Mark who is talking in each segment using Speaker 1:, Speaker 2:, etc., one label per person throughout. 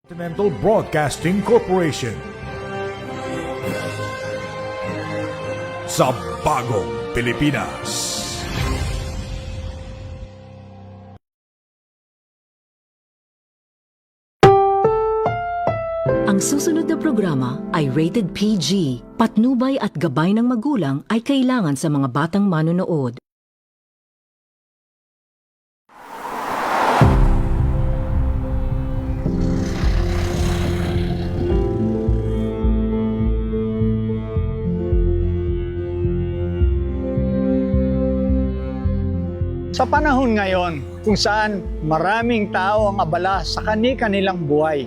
Speaker 1: Continental Broadcasting Corporation. Sa bagong Pilipinas.
Speaker 2: Ang susunod na programa ay rated PG. Patnubay at gabay ng magulang ay kailangan sa mga batang manonood.
Speaker 3: Sa panahon ngayon, kung saan maraming tao ang abala sa kani-kanilang buhay,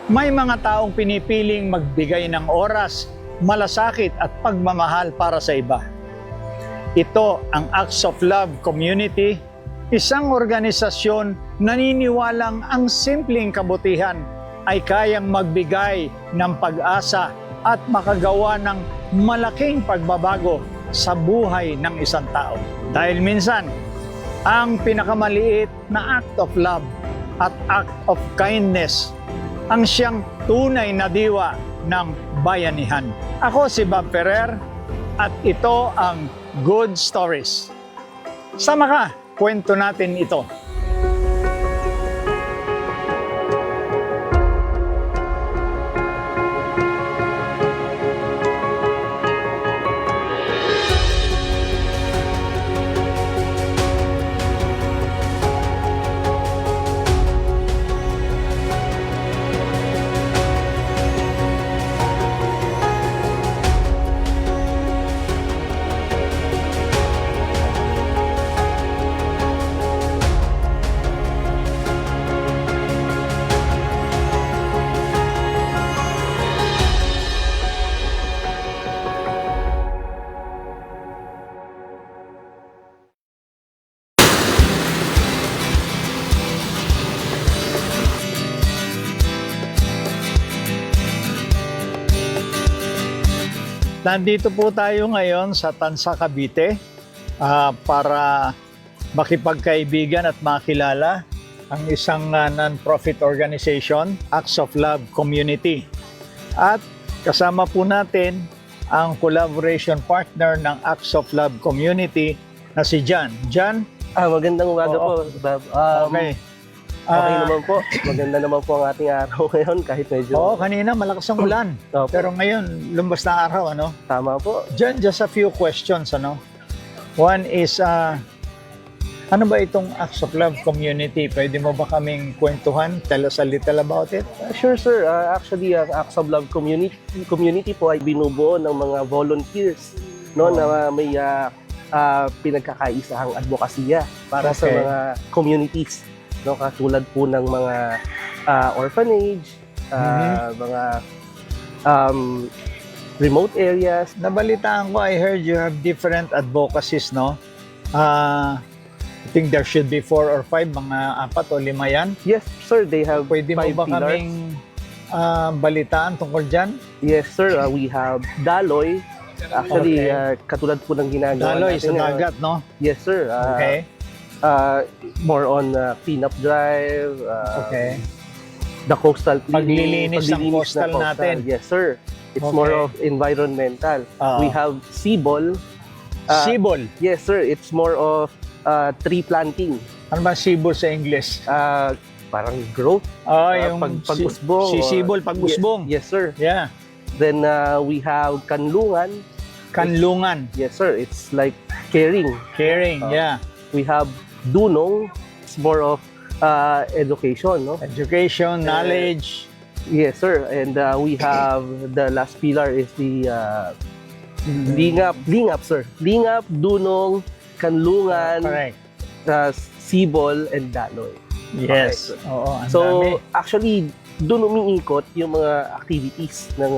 Speaker 3: may mga taong pinipiling magbigay ng oras, malasakit at pagmamahal para sa iba. Ito ang Acts of Love Community, isang organisasyon naniniwalang ang simpleng kabutihan ay kayang magbigay ng pag-asa at makagawa ng malaking pagbabago sa buhay ng isang tao. Dahil minsan, ang pinakamaliit na act of love at act of kindness ang siyang tunay na diwa ng bayanihan. Ako si Bob Ferrer at ito ang Good Stories. Sama ka, kwento natin ito. Nandito po tayo ngayon sa Tansa, Cavite para makipagkaibigan at makilala ang isang non-profit organization, Acts of Love Community. At kasama po natin ang collaboration partner ng Acts of Love Community na si John. John?
Speaker 4: Magandang umaga po, Bob.
Speaker 3: Okay.
Speaker 4: Okay naman po. Maganda naman po ang ating araw ngayon kahit medyo...
Speaker 3: Oo, kanina malakas ang ulan.
Speaker 4: Opo.
Speaker 3: Pero ngayon, lumbas na araw, ano?
Speaker 4: Tama po.
Speaker 3: John, just a few questions, ano? One is, ano ba itong Acts of Love Community? Pwede mo ba kaming kwentuhan? Tell us a little about it.
Speaker 4: Sure, sir. Actually, ang Acts of Love community po ay binubuo ng mga volunteers, no, na may pinagkakaisahang advokasya para sa
Speaker 3: Okay.
Speaker 4: mga communities, no, katulad po ng mga orphanage, mga remote areas.
Speaker 3: Nabalitaan ko, I heard you have different advocacies, no? I think there should be 4 or 5, mga 4 o 5 yan.
Speaker 4: Yes, sir. They have
Speaker 3: Pwede mo
Speaker 4: 5
Speaker 3: ba
Speaker 4: pillars.
Speaker 3: kaming balitaan tungkol dyan?
Speaker 4: Yes, sir. We have Daloy. Actually,
Speaker 3: Okay.
Speaker 4: katulad po ng ginagawa
Speaker 3: Daloy sa
Speaker 4: natin.
Speaker 3: dagat, no?
Speaker 4: Yes, sir.
Speaker 3: Okay.
Speaker 4: More on cleanup drive,
Speaker 3: Okay.
Speaker 4: the coastal cleaning.
Speaker 3: Paglilinis ng coastal natin.
Speaker 4: Yes, sir. It's
Speaker 3: Okay.
Speaker 4: more of environmental.
Speaker 3: Oo.
Speaker 4: We have Sibol.
Speaker 3: Sibol.
Speaker 4: Yes, sir. It's more of tree planting.
Speaker 3: Ano ba sibol sa English?
Speaker 4: Parang growth.
Speaker 3: Yung
Speaker 4: pag-usbong.
Speaker 3: sisibol, pag-usbong.
Speaker 4: Yes, sir.
Speaker 3: Yeah.
Speaker 4: Then we have Kanlungan.
Speaker 3: Kanlungan.
Speaker 4: Yes, sir. It's like caring.
Speaker 3: Caring, yeah.
Speaker 4: We have Dunong. It's more of education, no?
Speaker 3: Education, knowledge.
Speaker 4: Yes, sir. And we have the last pillar is the Lingap, sir. Lingap, Dunong, Kanlungan,
Speaker 3: Correct.
Speaker 4: Sibol, and Daloy.
Speaker 3: Yes. Oo, ang
Speaker 4: So,
Speaker 3: dami.
Speaker 4: actually, doon umiikot yung mga activities ng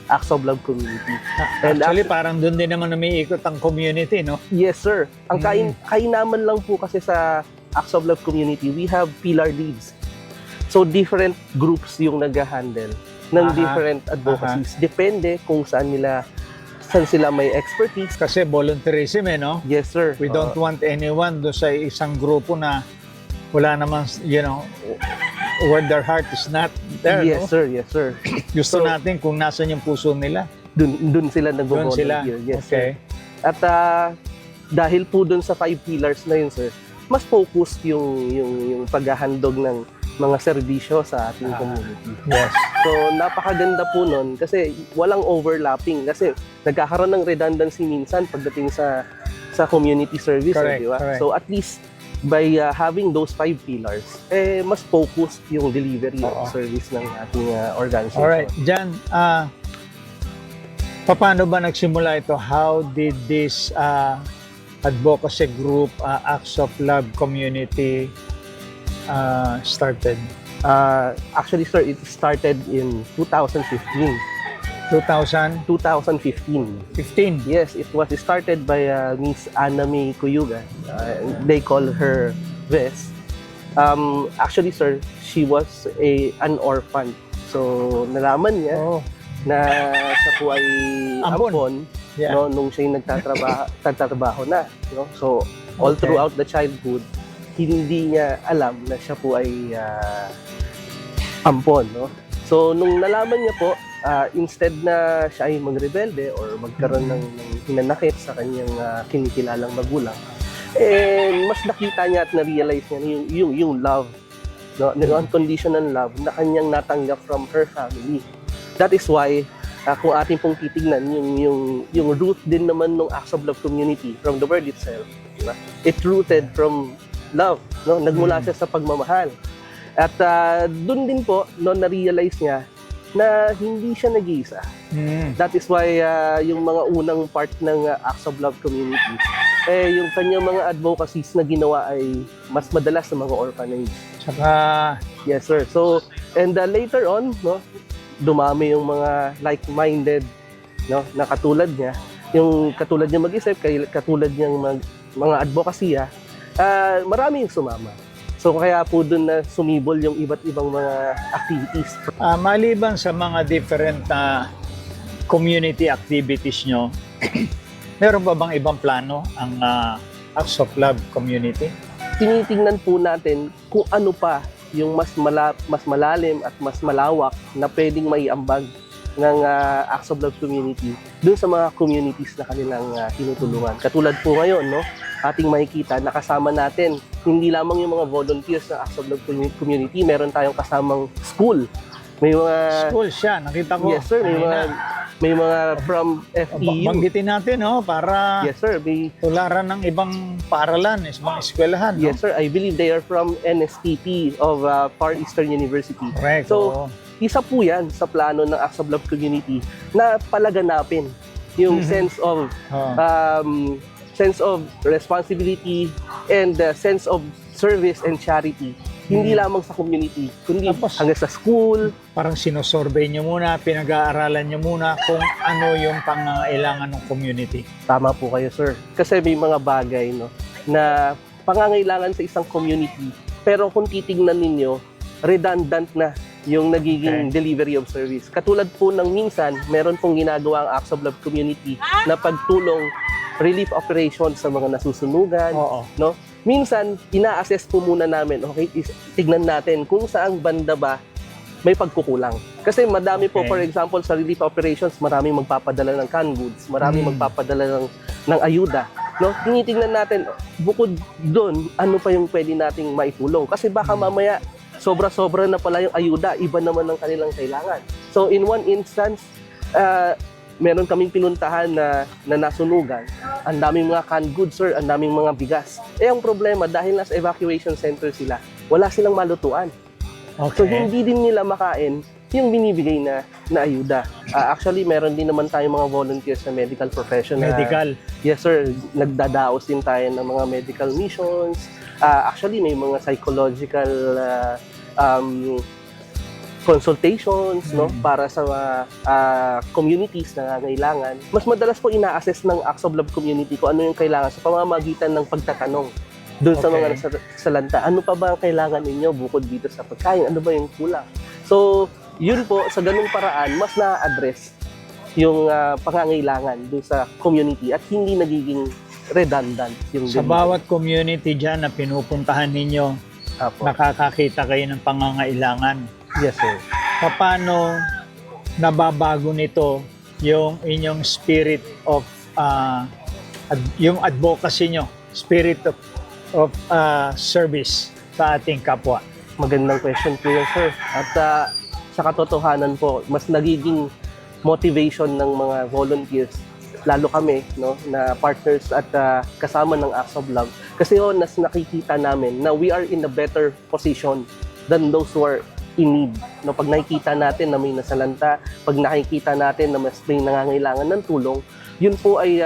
Speaker 4: Acts of Love Community. And
Speaker 3: Actually, parang doon din naman umiikot ang community, no?
Speaker 4: Yes, sir. Ang kainaman lang po kasi sa Acts of Love Community, we have pillar leads. So, different groups yung nag-handle ng different advocacies. Depende kung saan sila may expertise.
Speaker 3: Kasi volunteerism, no?
Speaker 4: Yes, sir.
Speaker 3: We don't want anyone do sa isang grupo na wala namang, where their heart is not there,
Speaker 4: Yes,
Speaker 3: no?
Speaker 4: sir. Yes, sir.
Speaker 3: Gusto
Speaker 4: So,
Speaker 3: natin kung nasan yung puso nila.
Speaker 4: Dun sila
Speaker 3: Doon sila.
Speaker 4: nagvo-volunteer. Yes,
Speaker 3: Okay.
Speaker 4: sir. At dahil po dun sa 5 pillars na yun, sir, mas focused yung paghahandog ng mga serbisyo sa ating community.
Speaker 3: Yes.
Speaker 4: So, napakaganda po nun kasi walang overlapping. Kasi nagkakaroon ng redundancy minsan pagdating sa community service,
Speaker 3: Correct,
Speaker 4: di ba?
Speaker 3: correct.
Speaker 4: So, at least by having those 5 pillars, mas focused yung delivery
Speaker 3: Oo.
Speaker 4: of service ng ating organization.
Speaker 3: Alright, Jan, paano ba nagsimula ito? How did this advocacy group, Acts of Love Community started?
Speaker 4: Actually, sir, it started in 2015.
Speaker 3: 2015.
Speaker 4: 2015. Yes, it was started by Miss Anna May Cuyuga. They call her Ves. Actually, sir, she was an orphan. So, nalaman niya
Speaker 3: Oh,
Speaker 4: na siya po ay
Speaker 3: Ampon.
Speaker 4: ampon,
Speaker 3: yeah.
Speaker 4: no, nung siya nagtatrabaho na. No? So, all
Speaker 3: Okay.
Speaker 4: throughout the childhood, hindi niya alam na siya po ay ampon. No? So, nung nalaman niya po, instead na siya ay magrebelde or magkaroon ng hinanakit sa kanyang kinikilalang magulang, mas nakita niya at na-realize niya na yung love, no, yung unconditional love na kanyang natanggap from her family. That is why, kung ating pong titignan, yung root din naman ng Acts of Love community from the word itself, diba? It rooted from love, no? Nagmula siya sa pagmamahal. At doon din po, no, na-realize niya na hindi siya nag-iisa. That is why yung mga unang part ng Acts of Love community, yung kanyang mga advocacies na ginawa ay mas madalas sa mga orphanage.
Speaker 3: Saka,
Speaker 4: Yes, sir. So, and later on, no, dumami yung mga like-minded, no, na katulad niya. Yung katulad niya mag-isip, katulad niyang mga advokasya, marami yung sumama. So, kaya po dun na sumibol yung iba't ibang mga activities.
Speaker 3: maliban sa mga different community activities nyo, meron ba bang ibang plano ang Acts of Love Community?
Speaker 4: Tinitingnan po natin kung ano pa yung mas malalim at mas malawak na pwedeng maiambag ng Acts of Love community dun sa mga communities na kanilang tinutulungan. Katulad po ngayon, no, ating makikita, nakasama natin hindi lamang yung mga volunteers ng Acts of Love community, meron tayong kasamang school. May mga
Speaker 3: School siya, nakita ko.
Speaker 4: Yes, sir, may mga from FEU.
Speaker 3: Banggitin natin, no, para
Speaker 4: Yes, sir, may
Speaker 3: tularan ng ibang paaralan, mga eskwelahan. No?
Speaker 4: Yes, sir. I believe they are from NSTP of Far Eastern University.
Speaker 3: Correct.
Speaker 4: So, isa po yan sa plano ng Acts of Love community na palaganapin yung sense of responsibility and sense of service and charity. Hindi lamang sa community, kundi
Speaker 3: Tapos,
Speaker 4: hanggang sa school.
Speaker 3: parang sinosurvey nyo muna, pinag-aaralan nyo muna kung ano yung pangangailangan ng community.
Speaker 4: Tama po kayo, sir. Kasi may mga bagay, no, na pangangailangan sa isang community. Pero kung titingnan ninyo, redundant na yung nagiging delivery of service. Katulad po ng minsan, meron pong ginagawa ang Acts of Love community na pagtulong relief operations sa mga nasusunugan.
Speaker 3: Oo.
Speaker 4: No? Minsan, ina-assess po muna namin, okay, tignan natin kung saang banda ba may pagkukulang. Kasi madami po, for example, sa relief operations, maraming magpapadala ng canned goods, maraming magpapadala ng ayuda. No? Tinitingnan natin, bukod doon, ano pa yung pwede nating maitulong. Kasi baka mamaya, sobra-sobra na pala yung ayuda, iba naman ang kanilang kailangan. So in one instance, meron kaming pinuntahan na nasunugan. Ang daming mga canned goods, sir, ang daming mga bigas. Ang problema, dahil nasa evacuation center sila, wala silang malutuan.
Speaker 3: Okay.
Speaker 4: So hindi din nila makain yung binibigay na ayuda. Actually, meron din naman tayong mga volunteers na medical profession.
Speaker 3: Medical.
Speaker 4: Yes, sir. Nagdadaos din tayo ng mga medical missions. Actually, may mga psychological consultations, no, para sa communities na nangangailangan. Mas madalas po ina-assess ng Acts of Love community kung ano yung kailangan sa pamamagitan ng pagtatanong doon sa mga salanta. Ano pa ba ang kailangan ninyo bukod dito sa pagkain? Ano ba yung kulang? So, yun po, sa ganung paraan, mas na-address yung pangangailangan doon sa community at hindi nagiging redundant yung
Speaker 3: Sa
Speaker 4: delivery.
Speaker 3: bawat community dyan na pinupuntahan ninyo,
Speaker 4: Apo.
Speaker 3: nakakakita kayo ng pangangailangan.
Speaker 4: Yes, sir.
Speaker 3: Paano nababago nito yung inyong spirit of yung advocacy nyo, spirit of service sa ating kapwa?
Speaker 4: Magandang question po yun, sir. At sa katotohanan po, mas nagiging motivation ng mga volunteers, lalo kami, no, na partners at kasama ng Acts of Love. Kasi nas nakikita namin na we are in a better position than those who are in need. No, pag nakikita natin na may nasalanta, pag nakikita natin na mas may nangangailangan ng tulong, yun po ay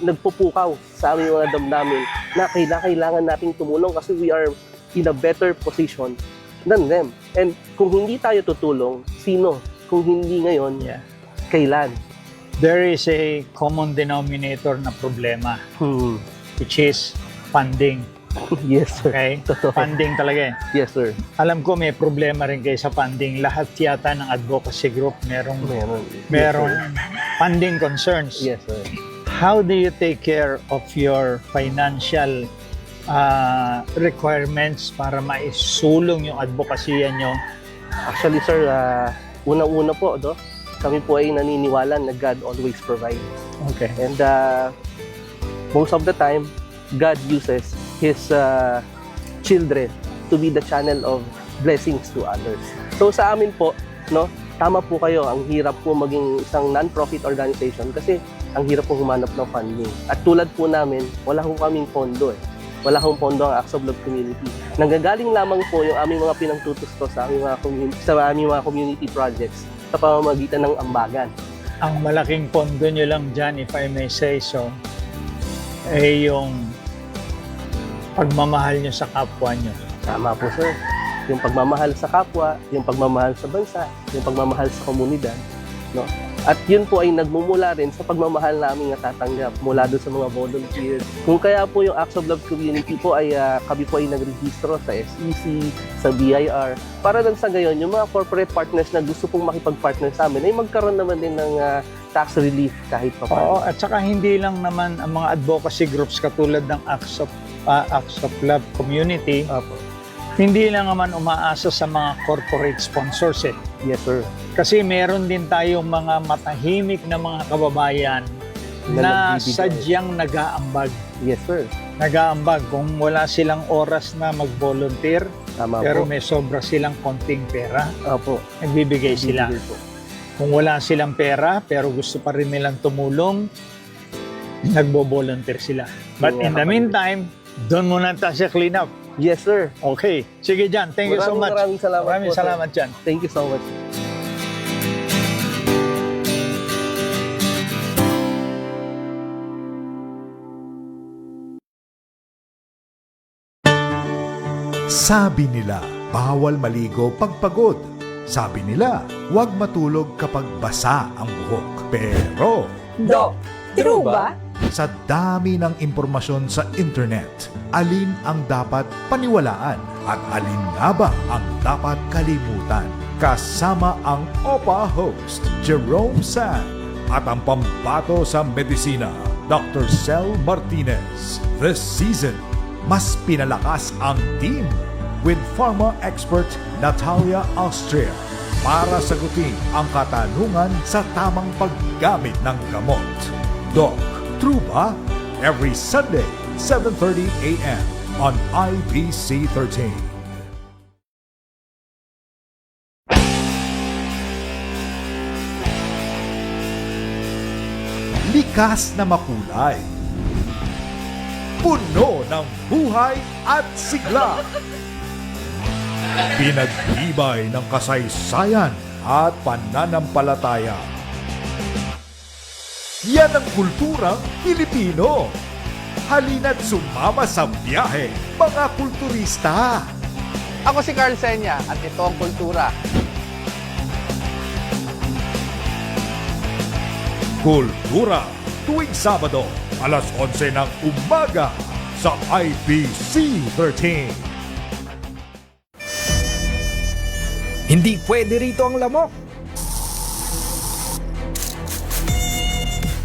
Speaker 4: nagpupukaw sa aming mga damdamin na kailangan nating tumulong kasi we are in a better position than them. And kung hindi tayo tutulong, sino? Kung hindi ngayon,
Speaker 3: Yeah.
Speaker 4: kailan?
Speaker 3: There is a common denominator na problema, which is funding.
Speaker 4: Yes, sir.
Speaker 3: Okay?
Speaker 4: Totoo.
Speaker 3: Funding talaga eh.
Speaker 4: Yes, sir.
Speaker 3: Alam ko may problema rin kayo sa funding. Lahat yata ng advocacy group merong
Speaker 4: Meron.
Speaker 3: funding concerns.
Speaker 4: Yes, sir.
Speaker 3: How do you take care of your financial requirements para maisulong yung advokasya nyo?
Speaker 4: Actually, sir, unang-una po, kami po ay naniniwala na God always provides.
Speaker 3: Okay.
Speaker 4: And most of the time, God uses His children to be the channel of blessings to others. So sa amin po, tama po kayo, ang hirap po maging isang non-profit organization kasi ang hirap po humanap ng funding. At tulad po namin, wala po kaming pondo . Wala akong pondo ang Acts of Love community. Nanggagaling lamang po yung aming mga pinangtutusto sa aming mga community projects sa pamamagitan ng ambagan.
Speaker 3: Ang malaking pondo nyo lang dyan, if I may say so, ay yung pagmamahal nyo sa kapwa nyo.
Speaker 4: Tama po, sir. Yung pagmamahal sa kapwa, yung pagmamahal sa bansa, yung pagmamahal sa komunidad. No? At yun po ay nagmumula rin sa pagmamahal namin natatanggap mula doon sa mga volunteers. Kung kaya po yung Acts of Love community po ay kami po ay nagrehistro sa SEC, sa BIR, para lang sa gayon, yung mga corporate partners na gusto pong makipag-partner sa amin ay magkaroon naman din ng tax relief kahit pa paano.
Speaker 3: Oo, at saka hindi lang naman ang mga advocacy groups katulad ng Acts of Love community,
Speaker 4: Apo.
Speaker 3: hindi lang naman umaasa sa mga corporate sponsors .
Speaker 4: Yes, sir.
Speaker 3: Kasi meron din tayong mga matahimik na mga kababayan na
Speaker 4: nagbibigay.
Speaker 3: sadyang nag-aambag.
Speaker 4: Yes, sir.
Speaker 3: Nag-aambag kung wala silang oras na mag-volunteer,
Speaker 4: Tama
Speaker 3: pero
Speaker 4: po.
Speaker 3: may sobra silang konting pera,
Speaker 4: Opo.
Speaker 3: nagbibigay sila.
Speaker 4: Bibigay po.
Speaker 3: Kung wala silang pera, pero gusto pa rin nilang tumulong, nagbo-volunteer sila. But in the meantime, doon muna tayo sa clean up.
Speaker 4: Yes, sir.
Speaker 3: Okay. Sige, Jan. Thank you so much.
Speaker 4: Maraming salamat
Speaker 3: Maraming
Speaker 4: po, sir.
Speaker 3: salamat, Jan.
Speaker 4: Thank you so much.
Speaker 1: Sabi nila, bawal maligo pag pagod. Sabi nila, huwag matulog kapag basa ang buhok. Pero,
Speaker 5: Doc, true ba?
Speaker 1: sa dami ng impormasyon sa internet, alin ang dapat paniwalaan at alin nga ba ang dapat kalimutan? Kasama ang OPA host, Jerome San, at ang pambato sa medisina, Dr. Cel Martinez. This season, mas pinalakas ang team with pharma expert Natalia Austria para sagutin ang katanungan sa tamang paggamit ng gamot. Doc, true ba? Every Sunday, 7:30 a.m. on IBC 13. Likas na makulay. Puno ng buhay at sigla. Pinag-ibay ng kasaysayan at pananampalataya. Yan ang kulturang Pilipino. Halina't sumama sa biyahe, mga kulturista.
Speaker 6: Ako si Carl Senya at ito ang Kultura.
Speaker 1: Kultura, tuwing Sabado, alas 11 ng umaga sa IBC 13.
Speaker 7: Hindi pwede rito ang lamok.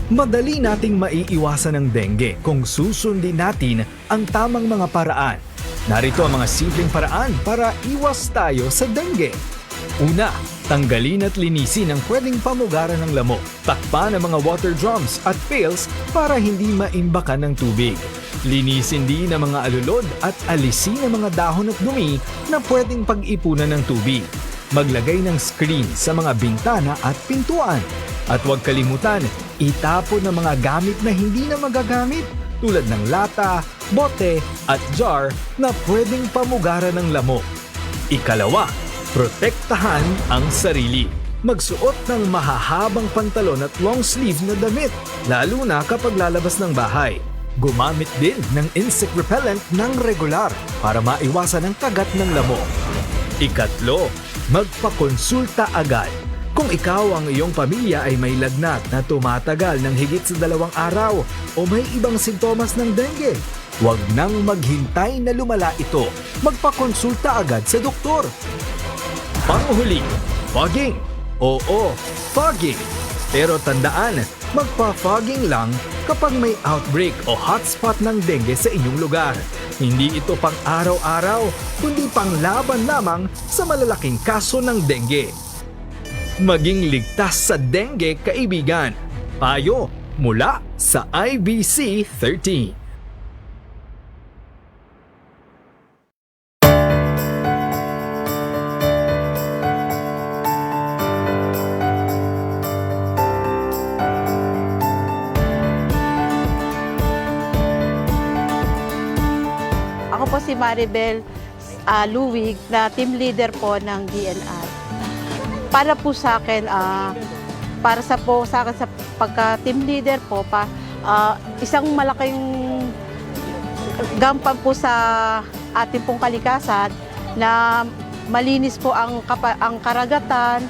Speaker 7: Madali nating maiiwasan ang dengue kung susundin natin ang tamang mga paraan. Narito ang mga simpleng paraan para iwas tayo sa dengue. Una, tanggalin at linisin ang pwedeng pamugaran ng lamok. Takpan ang mga water drums at pails para hindi maimbakan ng tubig. Linisin din ang mga alulod at alisin ang mga dahon at dumi na pwedeng pag-ipunan ng tubig. Maglagay ng screen sa mga bintana at pintuan. At huwag kalimutan, itapon ang mga gamit na hindi na magagamit tulad ng lata, bote at jar na pwedeng pamugaran ng lamok. Ikalawa, protektahan ang sarili. Magsuot ng mahahabang pantalon at long sleeve na damit, lalo na kapag lalabas ng bahay. Gumamit din ng insect repellent ng regular para maiwasan ang kagat ng lamok. Ikatlo, magpakonsulta agad. Kung ikaw ang iyong pamilya ay may lagnat na tumatagal ng higit sa 2 araw o may ibang sintomas ng dengue, huwag nang maghintay na lumala ito. Magpakonsulta agad sa doktor. Panghuli, fogging. Oo, fogging. Pero tandaan, magpa-fogging lang kapag may outbreak o hotspot ng dengue sa inyong lugar. Hindi ito pang araw-araw, kundi pang laban lamang sa malalaking kaso ng dengue. Maging ligtas sa dengue, kaibigan. Payo mula sa IBC 13.
Speaker 5: Ako po si Maribel Luwig na team leader po ng DNR. Para po sa akin, para sa akin sa pagka-team leader po, isang malaking gampang po sa ating pong kalikasan na malinis po ang karagatan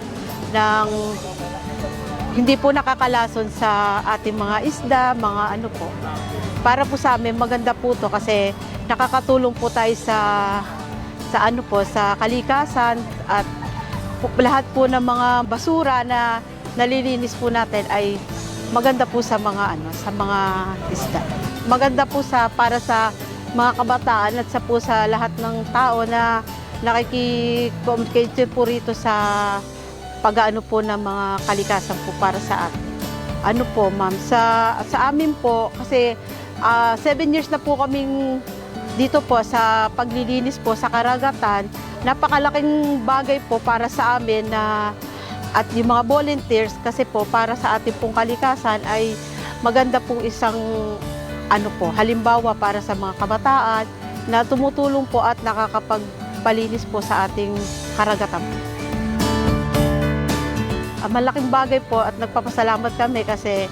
Speaker 5: ng hindi po nakakalason sa ating mga isda, mga ano po. Para po sa amin, maganda po to kasi nakakatulong po tayo sa kalikasan at lahat po ng mga basura na nalilinis po natin ay maganda po sa mga isda. Maganda po para sa mga kabataan at sa lahat ng tao na nakiki-communicate po rito sa pag-aano po ng mga kalikasan po para sa atin. Ano po, ma'am, sa amin po kasi 7 years na po kaming dito po sa paglilinis po sa karagatan. Napakalaking bagay po para sa amin at yung mga volunteers kasi po para sa ating pong kalikasan ay maganda pong isang halimbawa para sa mga kabataan na tumutulong po at nakakapagpalinis po sa ating karagatan. Malaking bagay po at nagpapasalamat kami kasi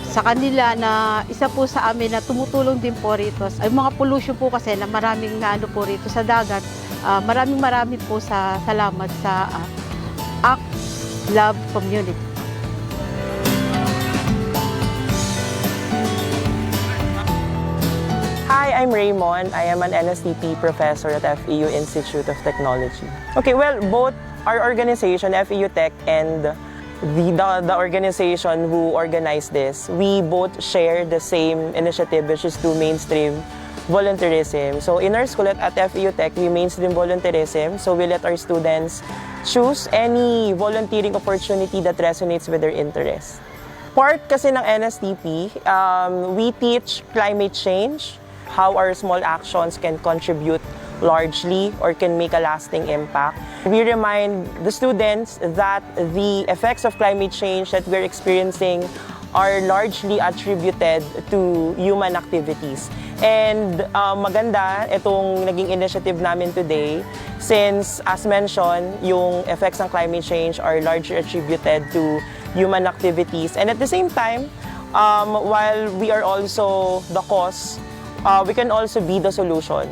Speaker 5: sa kanila na isa po sa amin na tumutulong din po rito. Ay mga pollution po kasi na maraming po rito sa dagat. Maraming po sa salamat sa ACT Love Community.
Speaker 8: Hi, I'm Raymond. I am an NSTP professor at FEU Institute of Technology. Okay, well, both our organization, FEU Tech, and the organization who organized this, we both share the same initiative, which is to mainstream volunteerism. So in our school at FEU Tech, we mainstream volunteerism. So we let our students choose any volunteering opportunity that resonates with their interests. Part kasi ng NSTP, we teach climate change, how our small actions can contribute largely or can make a lasting impact. We remind the students that the effects of climate change that we're experiencing are largely attributed to human activities. And maganda itong naging initiative namin today since, as mentioned, yung effects ng climate change are largely attributed to human activities. And at the same time, while we are also the cause, we can also be the solution.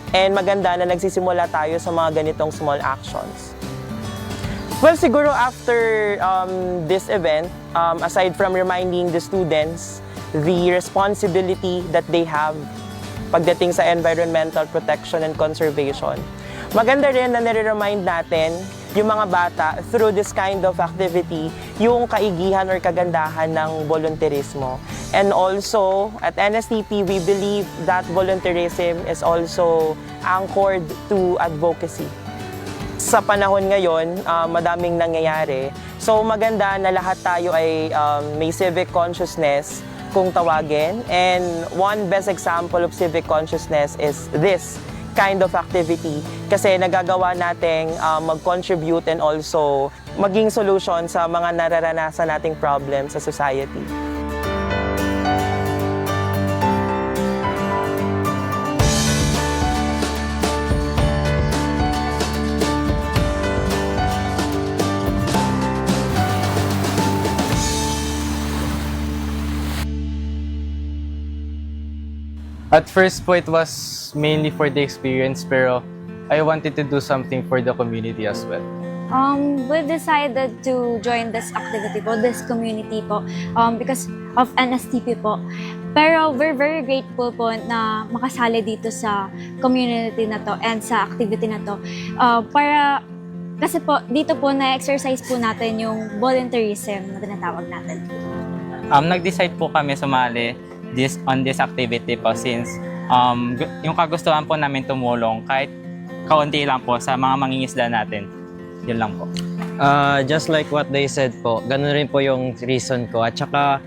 Speaker 8: And maganda na nagsisimula tayo sa mga ganitong small actions. Well, siguro after this event, aside from reminding the students the responsibility that they have pagdating sa environmental protection and conservation, maganda rin na nire-remind natin yung mga bata through this kind of activity yung kaigihan or kagandahan ng volunteerismo. And also, at NSTP, we believe that volunteerism is also anchored to advocacy. Sa panahon ngayon, madaming nangyayari. So maganda na lahat tayo ay may civic consciousness kung tawagin. And one best example of civic consciousness is this kind of activity kasi nagagawa nating mag-contribute and also maging solution sa mga nararanasan nating problems sa society.
Speaker 9: At first po, it was mainly for the experience, pero I wanted to do something for the community as well.
Speaker 10: We decided to join this activity po, this community po, because of NSTP po. Pero we're very grateful po na makasali dito sa community na to and sa activity na to. Kasi po, dito po na-exercise po natin yung volunteerism na tinatawag natin.
Speaker 11: Nag-decide po kami sumali on this activity po since yung kagustuhan po namin tumulong kahit kaunti lang po sa mga mangingisda natin. Yun lang po.
Speaker 12: Just like what they said po, ganun rin po yung reason ko. At saka,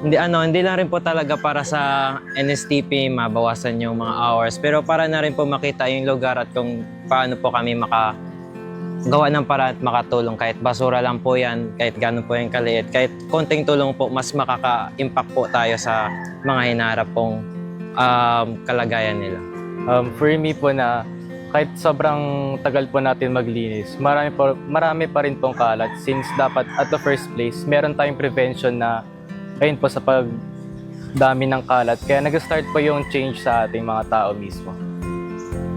Speaker 12: hindi lang rin po talaga para sa NSTP mabawasan yung mga hours, pero para na rin po makita yung lugar at kung paano po kami gawa ng paraan at makatulong. Kahit basura lang po yan, kahit gano'n po yung kaliit, kahit konting tulong po, mas makaka-impact po tayo sa mga hinaharap pong kalagayan nila.
Speaker 9: For me po na kahit sobrang tagal po natin maglinis, marami pa rin pong kalat since dapat at the first place, meron tayong prevention na ayun po sa pagdami ng kalat. Kaya nag-start po yung change sa ating mga tao mismo.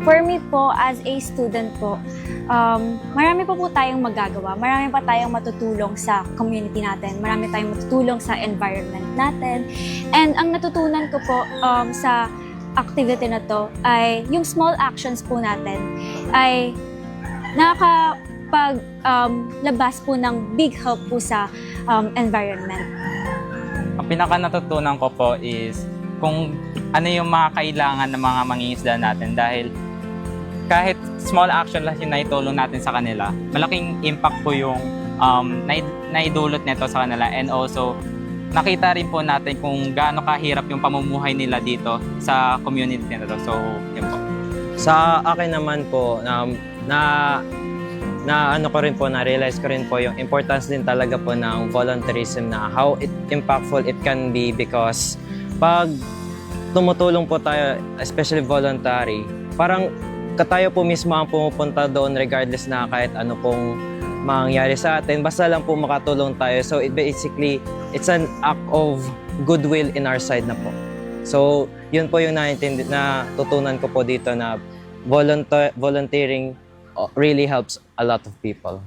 Speaker 10: For me po, as a student po, marami pa po tayong magagawa. Marami pa tayong matutulong sa community natin. Marami tayong matutulong sa environment natin. And ang natutunan ko po sa activity na to ay yung small actions po natin ay labas po ng big help po sa environment.
Speaker 11: Ang pinaka natutunan ko po is kung ano yung mga kailangan ng mga mangingisda natin dahil kahit small action lang yung naitulong natin sa kanila, malaking impact po yung naidulot nito sa kanila. And also, nakita rin po natin kung gaano kahirap yung pamumuhay nila dito sa community nito. So, yun po.
Speaker 12: Sa akin naman po, na-realize ko rin po yung importance din talaga po ng volunteerism na how impactful it can be because pag tumutulong po tayo, especially voluntary, parang tayo po mismo ang pumupunta doon regardless na kahit ano pong mangyari sa atin. Basta lang po makatulong tayo. So basically, it's an act of goodwill in our side na po. So yun po yung natutunan ko po dito na volunteering really helps a lot of people.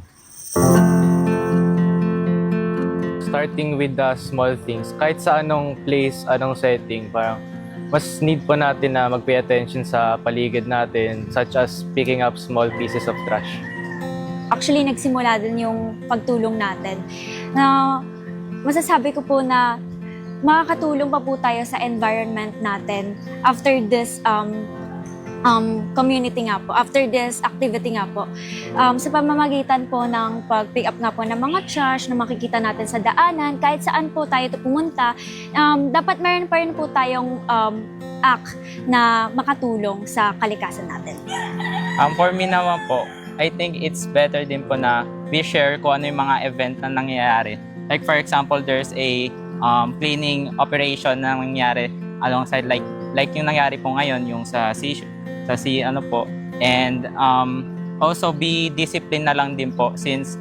Speaker 9: Starting with the small things, kahit sa anong place, anong setting, parang mas need po natin na mag-pay attention sa paligid natin, such as picking up small pieces of trash.
Speaker 10: Actually, nagsimula din yung pagtulong natin. Na masasabi ko po na makakatulong pa po tayo sa environment natin after this community nga po, after this activity nga po. Sa pamamagitan po ng pag-pick up nga po ng mga trash na makikita natin sa daanan, kahit saan po tayo pumunta, dapat meron pa rin po tayong act na makatulong sa kalikasan natin.
Speaker 11: For me naman po, I think it's better din po na we share kung ano yung mga event na nangyayari. Like for example, there's a cleaning operation na nangyayari alongside like yung nangyari po ngayon, yung sa ano po. And also be disciplined na lang din po since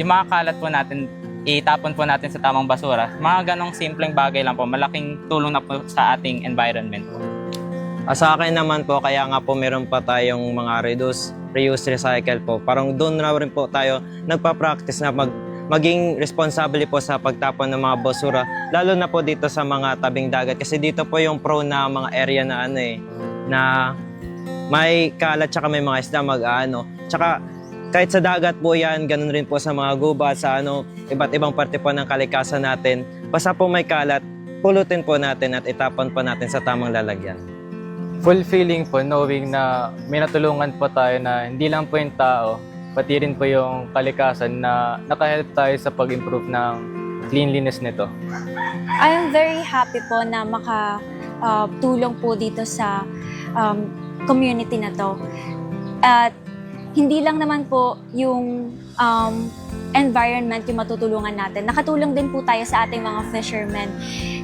Speaker 11: yung mga kalat po natin, itapon po natin sa tamang basura. Mga ganong simpleng bagay lang po, malaking tulong na po sa ating environment po.
Speaker 12: Sa akin naman po, kaya nga po meron pa tayong mga reuse, recycle po. Parang doon na rin po tayo nagpa-practice na maging responsable po sa pagtapon ng mga basura. Lalo na po dito sa mga tabing dagat. Kasi dito po yung prone na mga area na na may kalat tsaka may mga isda tsaka kahit sa dagat po yan, ganun rin po sa mga gubat, sa iba't ibang parte po ng kalikasan natin. Basta po may kalat, pulutin po natin at itapon po natin sa tamang lalagyan.
Speaker 9: Fulfilling po knowing na may natulungan po tayo na hindi lang po yung tao, pati rin po yung kalikasan na nakahelp tayo sa pag-improve ng cleanliness nito.
Speaker 10: I am very happy po na makatulong po dito sa community na to. At hindi lang naman po yung environment yung matutulungan natin. Nakatulong din po tayo sa ating mga fishermen.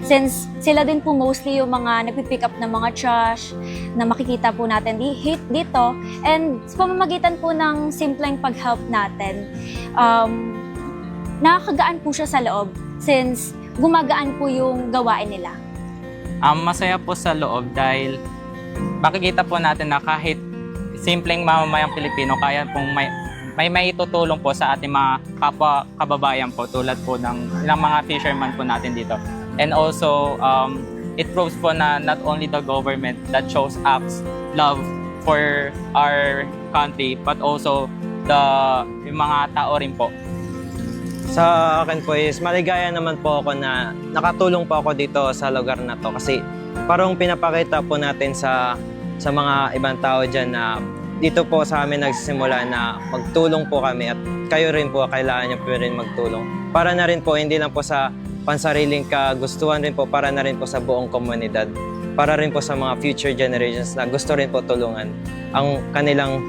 Speaker 10: Since sila din po mostly yung mga nagpipick up ng mga trash na makikita po natin dito. And sa pamamagitan po ng simpleng pag-help natin, nakakagaan po siya sa loob since gumagaan po yung gawain nila.
Speaker 11: Masaya po sa loob dahil makikita po natin na kahit simpleng mamamayang Pilipino, kaya pong may itutulong po sa ating mga kababayan po tulad po ng mga fisherman po natin dito. And also, it proves po na not only the government that shows us love for our country, but also yung mga tao rin po.
Speaker 12: Sa akin po is maligaya naman po ako na nakatulong po ako dito sa lugar na to kasi parang pinapakita po natin sa mga ibang tao dyan na dito po sa amin nagsisimula na magtulong po kami at kayo rin po kailangan nyo po rin magtulong. Para na rin po hindi lang po sa pansariling kagustuhan rin po, para na rin po sa buong komunidad. Para rin po sa mga future generations na gusto rin po tulungan ang kanilang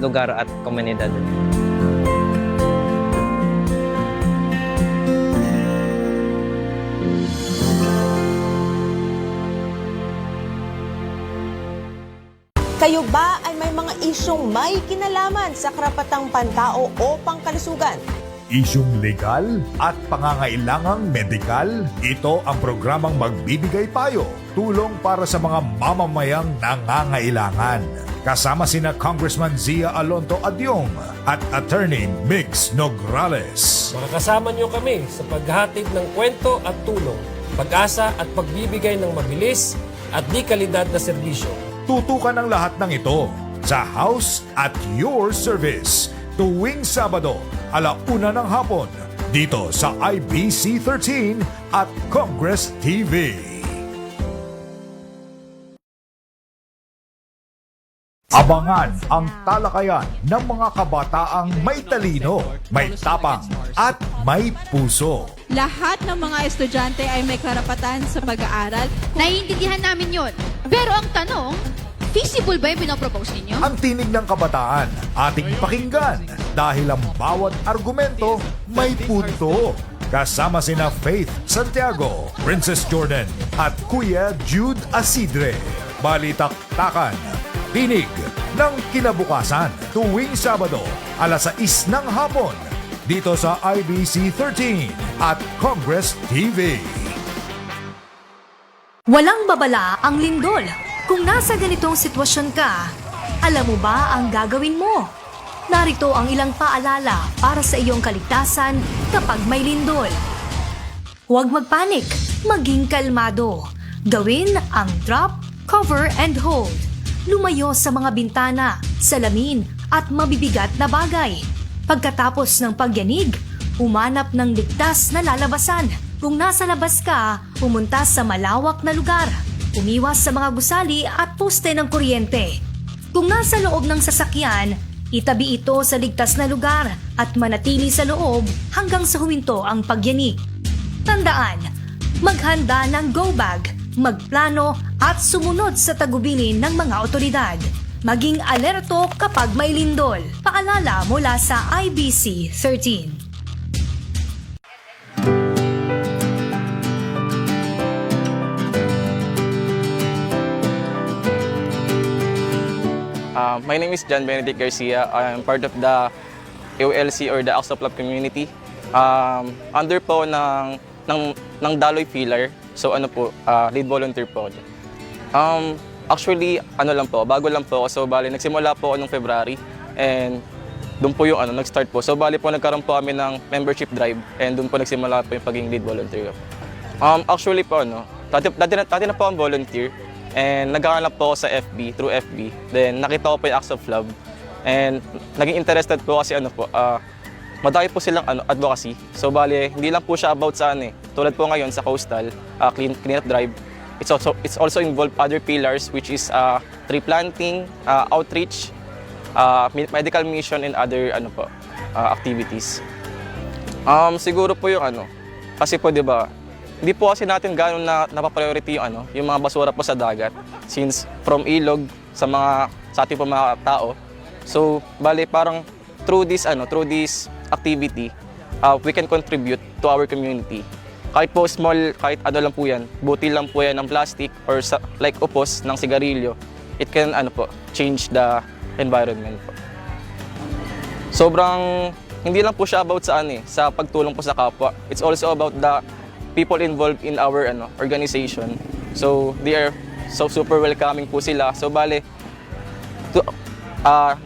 Speaker 12: lugar at komunidad.
Speaker 13: Kayo ba ay may mga isyong may kinalaman sa karapatang pantao o pangkalusugan?
Speaker 1: Isyung legal at pangangailangang medikal, ito ang programang magbibigay payo, tulong para sa mga mamamayang nangangailangan. Kasama sina Congressman Zia Alonto Adyong at Attorney Mix Nograles.
Speaker 14: Makakasama niyo kami sa paghahatid ng kwento at tulong, pag-asa at pagbibigay ng mabilis at di kalidad na serbisyo.
Speaker 1: Tutukan ang lahat ng ito sa House at Your Service tuwing Sabado, 1:00 ng hapon dito sa IBC 13 at Congress TV. Abangan ang talakayan ng mga kabataang may talino, may tapang at may puso.
Speaker 15: Lahat ng mga estudyante ay may karapatan sa pag-aaral.
Speaker 16: Naiintindihan namin yon. Pero ang tanong, feasible ba yung pinopropose ninyo?
Speaker 1: Ang tinig ng kabataan, ating pakinggan dahil ang bawat argumento may punto. Kasama sina Faith Santiago, Princess Jordan at Kuya Jude Asidre. Balitaktakan, tinig ng kinabukasan tuwing Sabado, 6:00 ng hapon dito sa IBC 13 at Congress TV.
Speaker 17: Walang babala ang lindol. Kung nasa ganitong sitwasyon ka, alam mo ba ang gagawin mo? Narito ang ilang paalala para sa iyong kaligtasan kapag may lindol. Huwag magpanik, maging kalmado. Gawin ang drop, cover, and hold. Lumayo sa mga bintana, salamin, at mabibigat na bagay. Pagkatapos ng pagyanig, umanap ng ligtas na lalabasan. Kung nasa labas ka, pumunta sa malawak na lugar. Umiwas sa mga gusali at poste ng kuryente. Kung nasa loob ng sasakyan, itabi ito sa ligtas na lugar at manatili sa loob hanggang sa huminto ang pagyanig. Tandaan, maghanda ng go bag, magplano at sumunod sa tagubilin ng mga otoridad. Maging alerto kapag may lindol. Paalala mula sa IBC 13.
Speaker 18: My name is John Benedict Garcia. I'm part of the AOLC or the Acts of Love community. Under po ng Daloy Pillar. So lead volunteer po ako. Actually, bago lang po ako. So bali, nagsimula po ako noong February and doon po yung nag-start po. So bali po nagkaroon po kami ng membership drive and doon po nagsimula po yung pagiging lead volunteer. Actually po, dati na po ang volunteer and nagkakalap po ako sa FB, through FB. Then nakita ko po yung Acts of Love And naging interested po kasi madami po silang advocacy. So bale, hindi lang po siya about sa tulad po ngayon sa coastal cleanup drive. It's also involved other pillars which is tree planting, outreach, medical mission and other activities. Siguro po yung kasi po 'di ba, hindi po kasi natin gano'n na napapriority yung mga basura po sa dagat since from ilog sa ating po mga tao. So bale parang through this activity, we can contribute to our community. Kahit po small, kahit lang po yan, butil lang po yan ng plastic or like upos ng sigarilyo, it can change the environment po. Sobrang hindi lang po siya about sa pagtulong po sa kapwa. It's also about the people involved in our organization. So they are so super welcoming po sila. So bale,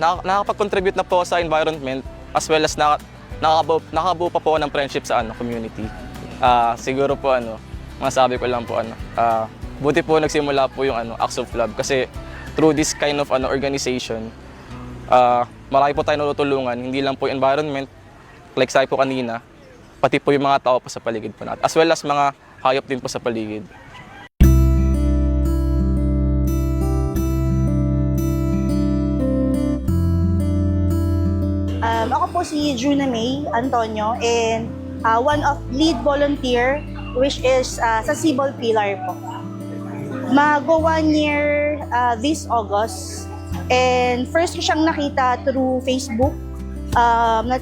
Speaker 18: nakakapag-contribute na po sa environment as well as nakakabuo pa po ng friendship sa community. Siguro po masabi ko lang po buti po nagsimula po yung Acts of Love kasi through this kind of organization, marami po tayong natutulungan, hindi lang po yung environment, like sabi po kanina, pati po yung mga tao po sa paligid po natin, as well as mga hayop din po sa paligid.
Speaker 19: Ako po si Juna May Antonio and one of lead volunteer which is sa Cibol Pillar po. Mag-go 1 year this August and first ko siyang nakita through Facebook.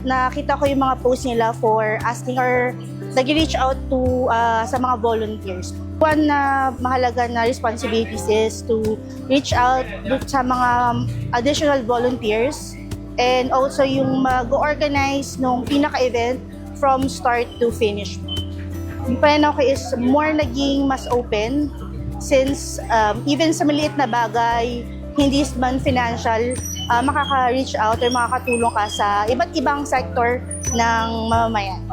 Speaker 19: Nakita ko yung mga posts nila for asking or nag-reach out to sa mga volunteers. One na mahalaga na responsibilities is to reach out sa mga additional volunteers and also yung mag-organize nung pinaka-event from start to finish. Yung plan ako is more naging mas open since even sa maliit na bagay, hindi man financial, makaka-reach out or makakatulong ka sa iba't ibang sector ng mamamayan.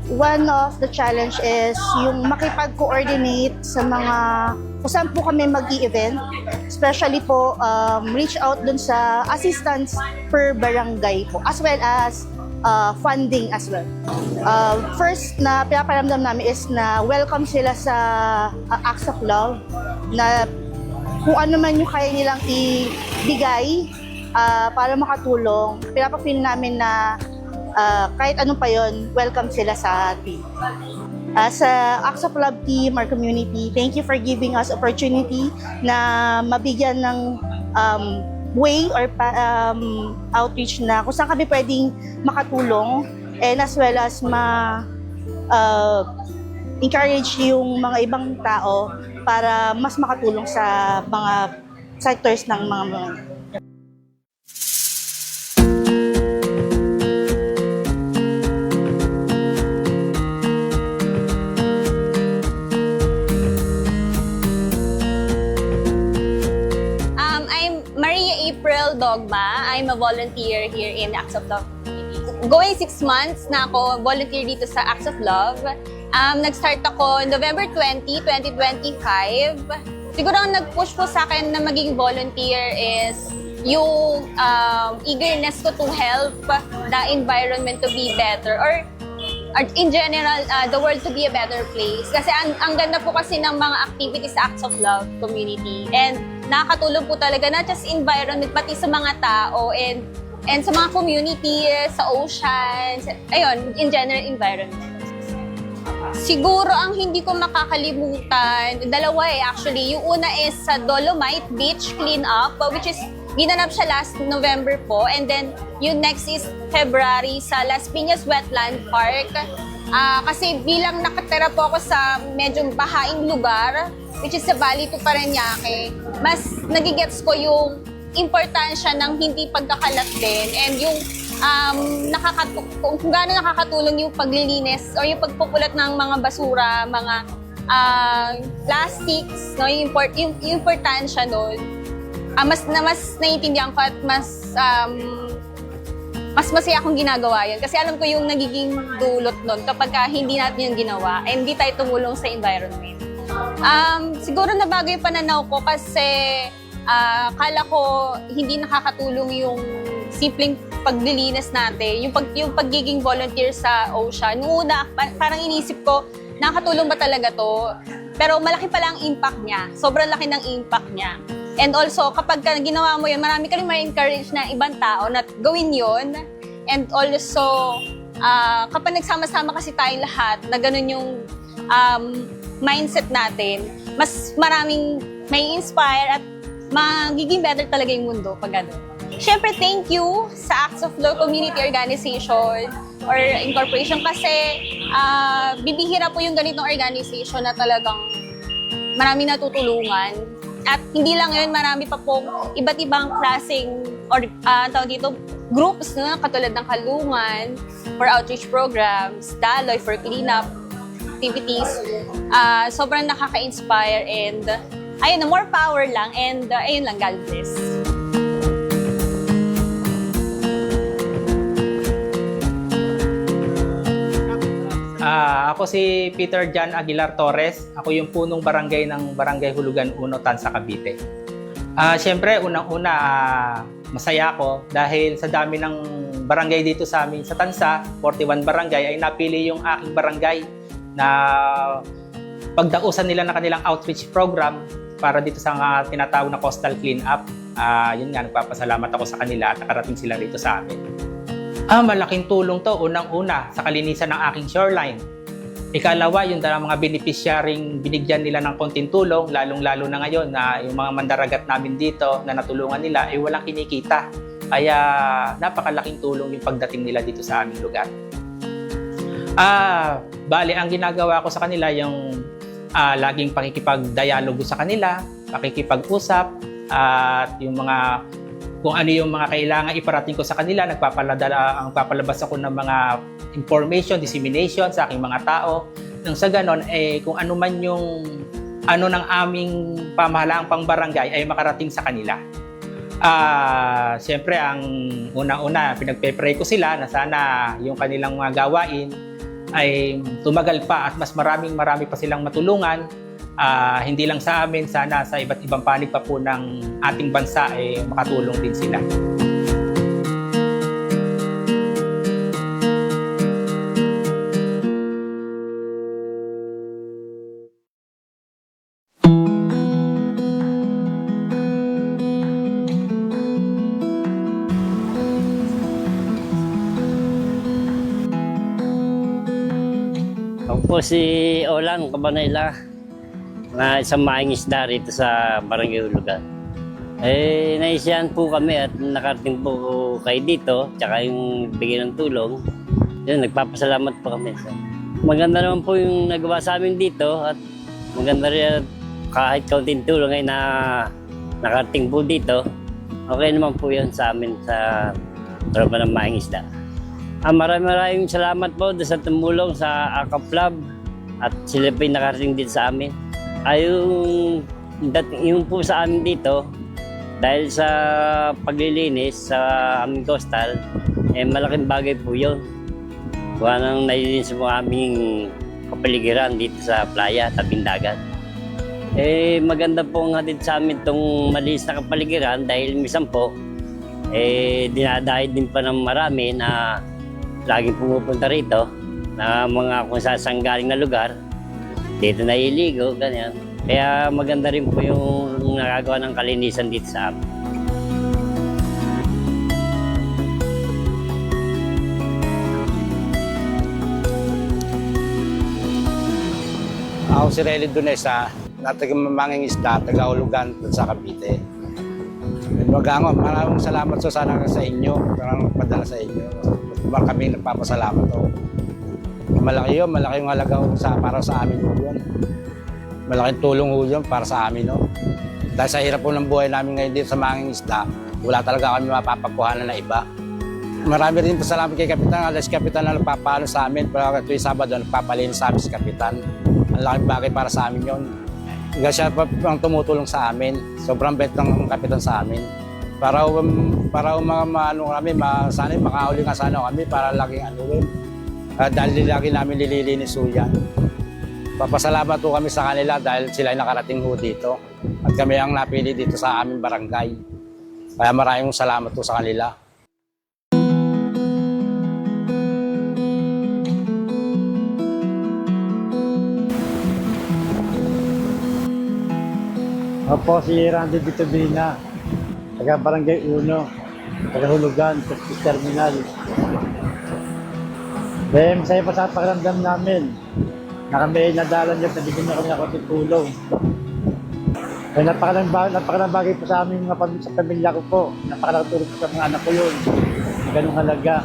Speaker 19: One of the challenge is yung makipag-coordinate sa mga kung saan po kami mag-i-event, especially po reach out dun sa assistance per barangay po, as well as funding as well. First na pinaparamdam namin is na welcome sila sa Acts of Love, na kung ano man yung kaya nilang ibigay para makatulong, pinapafeel namin na kahit anong pa yun, welcome sila sa team. Sa Acts of Love team or community, thank you for giving us opportunity na mabigyan ng way or outreach na kung saan kami pwedeng makatulong and as well as encourage yung mga ibang tao para mas makatulong sa mga sectors ng mga
Speaker 20: Dogma. I'm a volunteer here in Acts of Love. Going 6 months na ako volunteer dito sa Acts of Love. Nag-start ako November 20, 2025. Siguro ang nag-push po sa akin na maging volunteer is yung eagerness ko to help the environment to be better or in general, the world to be a better place. Kasi ang ganda po kasi ng mga activities sa Acts of Love community. And nakakatulong po talaga not just environment, pati sa mga tao and sa mga communities, sa oceans, ayun, in general environment. Siguro ang hindi ko makakalimutan, dalawa actually. Yung una is sa Dolomite Beach Cleanup, which is ginanap siya last November po. And then yung next is February sa Las Piñas Wetland Park. Kasi bilang nakatira po ako sa medyo bahaing lugar, which is sa Valley to Parañaque, mas nagigets ko yung importansya ng hindi pagkakalat din and yung kung gaano nakakatulong yung paglilinis or yung pagpupulat ng mga basura, mga plastics, no? yung importansya nun. Mas naiintindihan ko at mas masaya akong ginagawa yun. Kasi alam ko yung nagiging dulot nun kapag hindi natin yung ginawa and hindi tayo tumulong sa environment. Siguro nabago yung pananaw ko kasi Akala ko hindi nakakatulong yung simpleng paglilinis natin, yung pagiging volunteer sa ocean. Noong una, parang inisip ko, nakakatulong ba talaga to? Pero malaki pala ang impact niya. Sobrang laki ng impact niya. And also, kapag ginawa mo yun, marami ka rin ma-encourage na ibang tao na gawin yun. And also, kapag nagsama-sama kasi tayong lahat, na ganun yung mindset natin, mas maraming may inspire at magiging better talaga yung mundo pag gano'n. Siyempre, thank you sa Acts of Love Community Organization or Incorporation kasi bibihira po yung ganitong organization na talagang marami natutulungan. At hindi lang yun, marami pa pong iba't ibang klaseng groups, no? Katulad ng Kalungan for outreach programs, Daloy for cleanup activities. Sobrang nakaka-inspire and ayun, more power lang and ayun lang, God bless.
Speaker 21: Ako si Peter John Aguilar Torres. Ako yung punong barangay ng Barangay Hulugan 1, Tansa, Cavite. Siyempre, unang-una, masaya ako dahil sa dami ng barangay dito sa amin sa Tansa, 41 barangay, ay napili yung aking barangay na pagdausan nila ng kanilang outreach program para dito sa tinatawag na coastal cleanup. Yun nga, nagpapasalamat ako sa kanila at nakarating sila rito sa amin. Malaking tulong to, unang-una, sa kalinisan ng aking shoreline. Ikalawa, yung mga beneficiarying binigyan nila ng konting tulong, lalong-lalo na ngayon na yung mga mandaragat namin dito na natulungan nila ay walang kinikita. Kaya napakalaking tulong yung pagdating nila dito sa aming lugar. Bali, ang ginagawa ko sa kanila yung laging pakikipag-dialogo sa kanila, pakikipag-usap, at yung mga kung ano yung mga kailangan iparating ko sa kanila, nagpapalabas ako ng mga information, dissemination sa aking mga tao. Nang sa ganon, kung ano man yung ano ng aming pamahalaang pangbarangay ay makarating sa kanila. Siyempre, ang unang-una, pinagpe-pray ko sila na sana yung kanilang mga gawain ay tumagal pa at mas marami pa silang matulungan. Hindi lang sa amin, sana sa iba't ibang panig pa po ng ating bansa makatulong din sila.
Speaker 22: Ako po si Olan Cabanela, na isang maing isda rito sa Barangay Hulugan. Naisiyahan po kami at nakarating po kayo dito, tsaka yung bigyan ng tulong. Yun, nagpapasalamat po kami. Maganda naman po yung nagawa sa amin dito at maganda rin kahit kaunting tulong ay na nakarating po dito. Okay naman po yun sa amin sa tropa ng maing isda. Maraming salamat po sa tumulong sa ACAP Club at sila po yung nakarating dito sa amin. Yung po sa amin dito, dahil sa paglilinis sa aming coastal, malaking bagay po yun. Kuha nang nalilinis mo aming kapaligiran dito sa playa, tabing dagat. Maganda po nga dito sa amin itong malinis na kapaligiran dahil minsan po, dinadahid din pa ng marami na laging pumupunta rito na mga kung saan galing na lugar. Dito na iligo, ganyan. Kaya maganda rin po yung nagagawa ng kalinisan dito sa amin.
Speaker 23: Ako si Relly Dunesa, natagmamanging isda, taga-Hulugan sa Cavite. Maraming salamat sana sa inyo, parang padala sa inyo. Kami nagpapasalamat to. Malaki yun, malaki yung halaga para sa amin yun. Malaking tulong yun para sa amin. No? Dahil sa hirap po ng buhay namin ngayon dito sa manging isda, wala talaga kami mapapagkuhanan na iba. Marami rin pasalamat kay Kapitan. Alas Kapitan na nagpapalo sa amin. Pero tuwing Sabado, nagpapalinis sa amin si Kapitan. Ang laking bagay para sa amin yun. Hanggang siya pa ang tumutulong sa amin. Sobrang bet ng Kapitan sa amin. Para kami, sana makauli nga sana kami para laging rin. Dahil lagi namin nililinis yan. Papasalamat po kami sa kanila dahil sila ay nakarating dito. At kami ang napili dito sa aming barangay. Kaya maraming salamat po sa kanila.
Speaker 2: Opo, si Randy Bitobina, taga Barangay Uno, taga Hulugan, Justice Terminal. Then, masaya pa sa pakiramdam namin na kami nadalan niya, nabigyan niya kami ng konting tulong. Kaya napakalang bagay po sa aming sa pamilya ko po. Napakalang tulong po sa mga anak ko yun. Ganong halaga.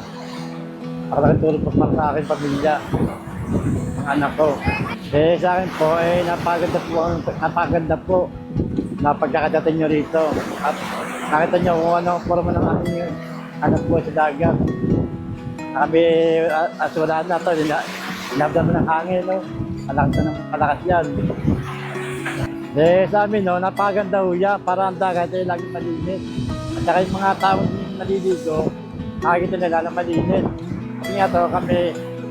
Speaker 2: Napakalang tulong po sa aking pamilya, mga anak ko. Sa akin po, napakaganda po na pagkakadating nyo rito. At nakita nyo kung ano ang forma ng aking anak po sa dagat. Kami, wala na ito, hinabda mo ng hangin, no? Malakas yan. Sa amin, no, napakaganda ho yan, para ang dagat ay laging malinis. At saka yung mga taong naliligo, nakikita nila na malinis. Kasi nga to, kami,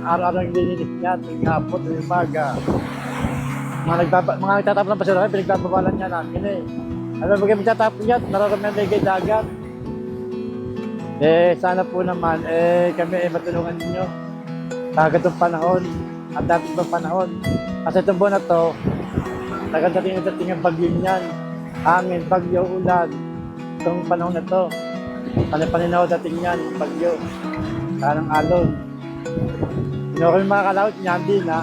Speaker 2: araw-araw nililinis niya, tuwing hapon, tuwing umaga. Mga nagtatapon ng basura, pinagbabawalan niya namin eh. Ano ba kayo magtatapon niya? Nararamdaman na kay dagat. Sana po naman, kami matulungan ninyo. Kagatong panahon, ang dati pang panahon. Kasi itong buwan na to, dating ang bagyo niyan. Hangin, bagyo, ulan. Itong panahon na to, paninaw dating yan, bagyo. Saka ng alon. Hindi kami makakalawit niyan din ha.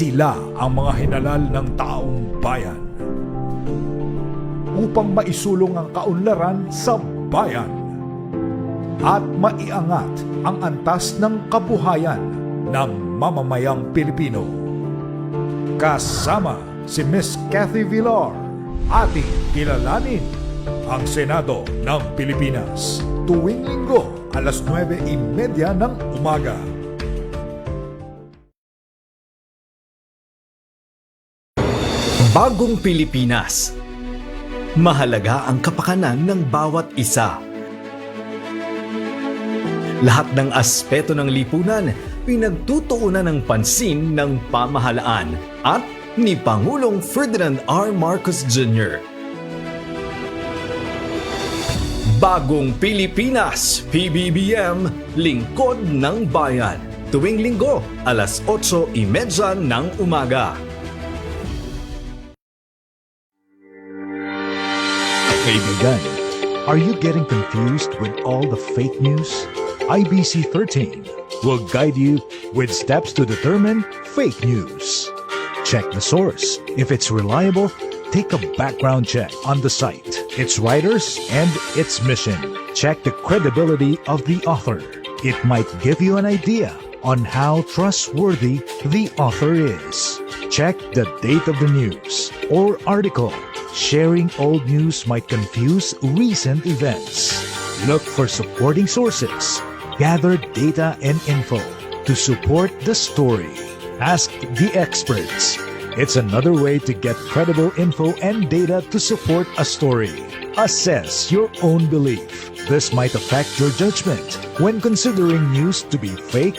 Speaker 1: Sila ang mga hinalal ng taong bayan upang maisulong ang kaunlaran sa bayan at maiangat ang antas ng kabuhayan ng mamamayang Pilipino. Kasama si Miss Cathy Villar, ating kilalanin ang Senado ng Pilipinas tuwing Linggo alas 9:30 ng umaga.
Speaker 7: Bagong Pilipinas. Mahalaga ang kapakanan ng bawat isa. Lahat ng aspeto ng lipunan pinagtutuunan ng pansin ng pamahalaan at ni Pangulong Ferdinand R. Marcos Jr. Bagong Pilipinas, PBBM, Lingkod ng Bayan. Tuwing Linggo, alas 8:30 ng umaga.
Speaker 1: Kaibigan, are you getting confused with all the fake news? IBC 13 will guide you with steps to determine fake news. Check the source. If it's reliable, take a background check on the site, its writers, and its mission. Check the credibility of the author. It might give you an idea on how trustworthy the author is. Check the date of the news or article. Sharing old news might confuse recent events. Look for supporting sources. Gather data and info to support the story. Ask the experts. It's another way to get credible info and data to support a story. Assess your own belief. This might affect your judgment when considering news to be fake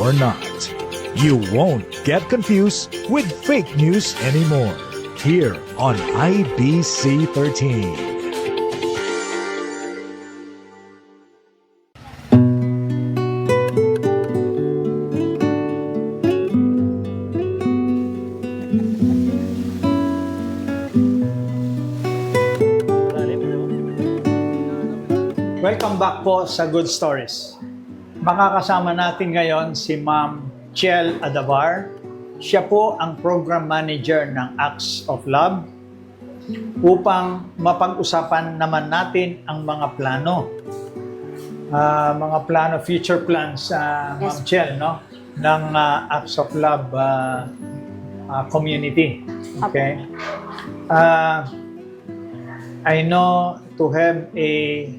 Speaker 1: or not. You won't get confused with fake news anymore. Here on IBC 13.
Speaker 3: Welcome back po sa Good Stories. Makakasama natin ngayon si Ma'am Chel Adavar. Siya po ang Program Manager ng Acts of Love upang mapag-usapan naman natin ang mga plano. Future plans, Ma'am Chel, no? ng Acts of Love community. Okay? I know to have a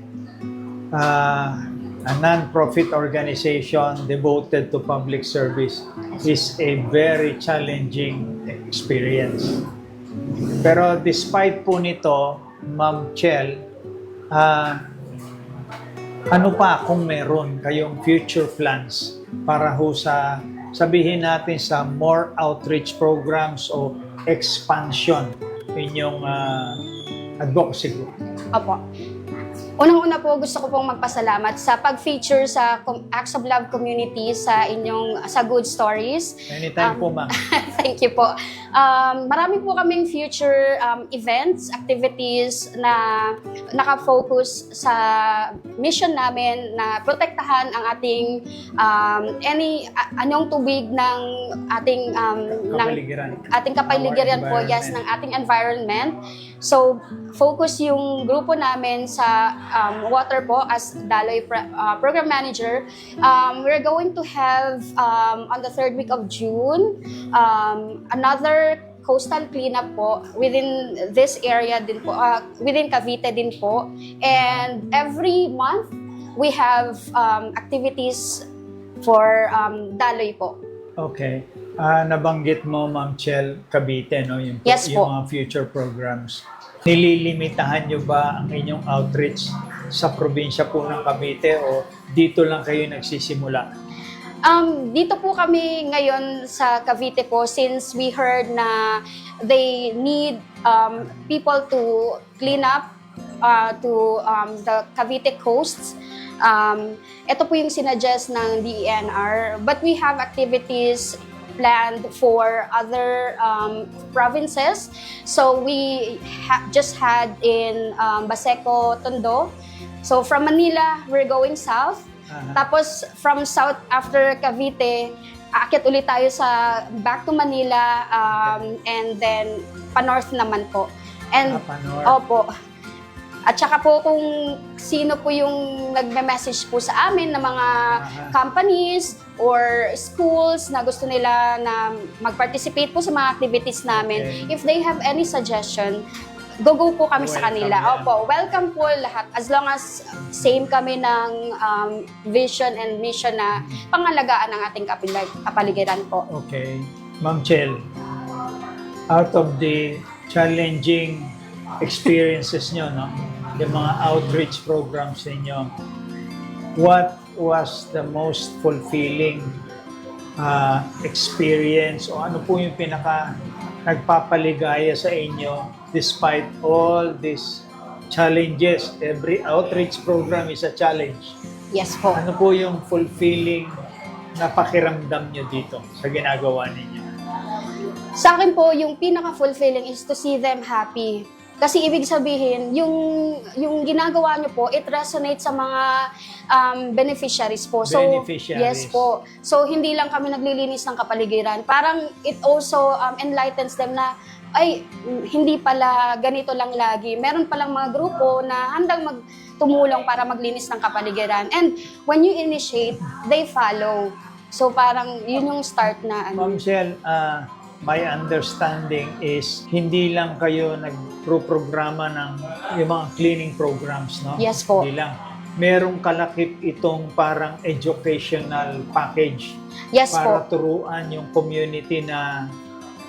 Speaker 3: non-profit organization devoted to public service is a very challenging experience. Pero despite po nito, Ma'am Chel, ano pa kung meron kayong future plans para ho sa, sabihin natin, sa more outreach programs o expansion inyong advocacy group?
Speaker 4: Opo. Unang-una po, gusto ko pong magpasalamat sa pag-feature sa Acts of Love community sa Good Stories.
Speaker 3: Anytime po, ma'am.
Speaker 4: Thank you po. Marami po kaming future events, activities na nakafocus sa mission namin na protektahan ang ating anyong tubig ng ating kapaligiran po, yes, ng ating environment. So, focus yung grupo namin sa water po as Daloy Program Manager. We're going to have on the 3rd week of June another coastal cleanup po within this area din po, within Cavite din po. And every month, we have activities for Daloy po.
Speaker 3: Okay. Nabanggit mo, Ma'am Chel, Cavite, no? Yung,
Speaker 4: yes
Speaker 3: yung
Speaker 4: po.
Speaker 3: mga future programs. Nililimitahan nyo ba ang inyong outreach sa probinsya po ng Cavite o dito lang kayo nagsisimula?
Speaker 4: Dito po kami ngayon sa Cavite po since we heard na they need people to clean up to the Cavite coasts. Ito po yung sinuggest ng DENR, but we have activities planned for other provinces. So we just had in Baseco, Tondo. So from Manila, we're going south. Tapos from south after Cavite, aakyat ulit tayo sa back to Manila and then pa-north naman po. And opo. At saka po kung sino po yung nagme-message po sa amin ng mga companies or schools na gusto nila na mag-participate po sa mga activities namin, if they have any suggestion, go po kami sa kanila. Opo, welcome po lahat as long as same kami ng vision and mission na pangalagaan ng ating kapaligiran po.
Speaker 3: Okay. Ma'am Chel, out of the challenging experiences nyo, no? Yung mga outreach programs ninyo, what was the most fulfilling experience o ano po yung pinaka nagpapaligaya sa inyo despite all these challenges? Every outreach program is a challenge.
Speaker 4: Yes po.
Speaker 3: Ano po yung fulfilling na pakiramdam nyo dito sa ginagawa ninyo?
Speaker 4: Sa akin po, yung pinaka-fulfilling is to see them happy. Kasi ibig sabihin, yung ginagawa nyo po, it resonates sa mga beneficiaries po. So, yes po. So, hindi lang kami naglilinis ng kapaligiran. Parang it also enlightens them na, ay, hindi pala ganito lang lagi. Meron palang mga grupo na handang tumulong para maglinis ng kapaligiran. And when you initiate, they follow. So, parang yun yung start na.
Speaker 3: Ma'am Chel, my understanding is hindi lang kayo nagpro-programa ng yung mga cleaning programs, no?
Speaker 4: Yes po.
Speaker 3: Hindi lang. Merong kalakip itong parang educational package.
Speaker 4: Yes
Speaker 3: para
Speaker 4: po.
Speaker 3: turuan yung community na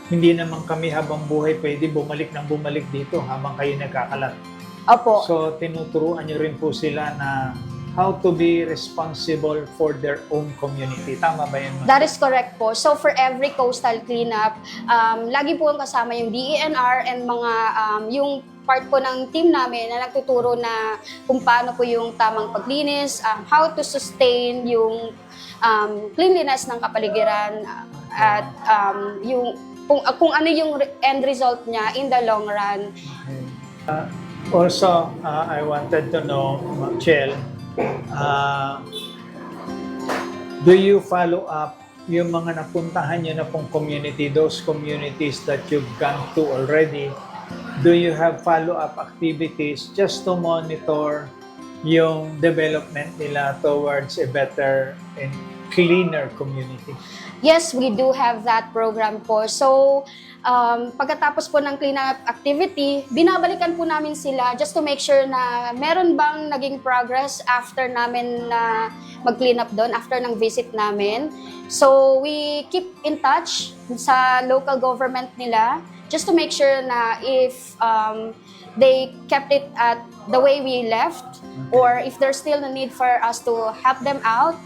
Speaker 3: hindi naman kami habang buhay pwede bumalik dito habang kayo nagkakalat.
Speaker 4: Opo.
Speaker 3: So, tinuturuan nyo rin po sila na how to be responsible for their own community. Tama ba yun?
Speaker 4: That is correct po. So for every coastal cleanup, lagi po kasama yung DENR and mga yung part po ng team namin na nagtuturo na kung paano po yung tamang paglinis, how to sustain yung cleanliness ng kapaligiran at yung kung ano yung end result niya in the long run.
Speaker 3: Also, I wanted to know, Chel, do you follow up yung mga napuntahan nyo na pong community, those communities that you've gone to already? Do you have follow-up activities just to monitor yung development nila towards a better and cleaner community?
Speaker 4: Yes, we do have that program po. So, pagkatapos po ng cleanup activity, binabalikan po namin sila just to make sure na meron bang naging progress after namin na mag-clean up doon, after ng visit namin. So, we keep in touch sa local government nila just to make sure na if they kept it at the way we left, or if there's still a need for us to help them out,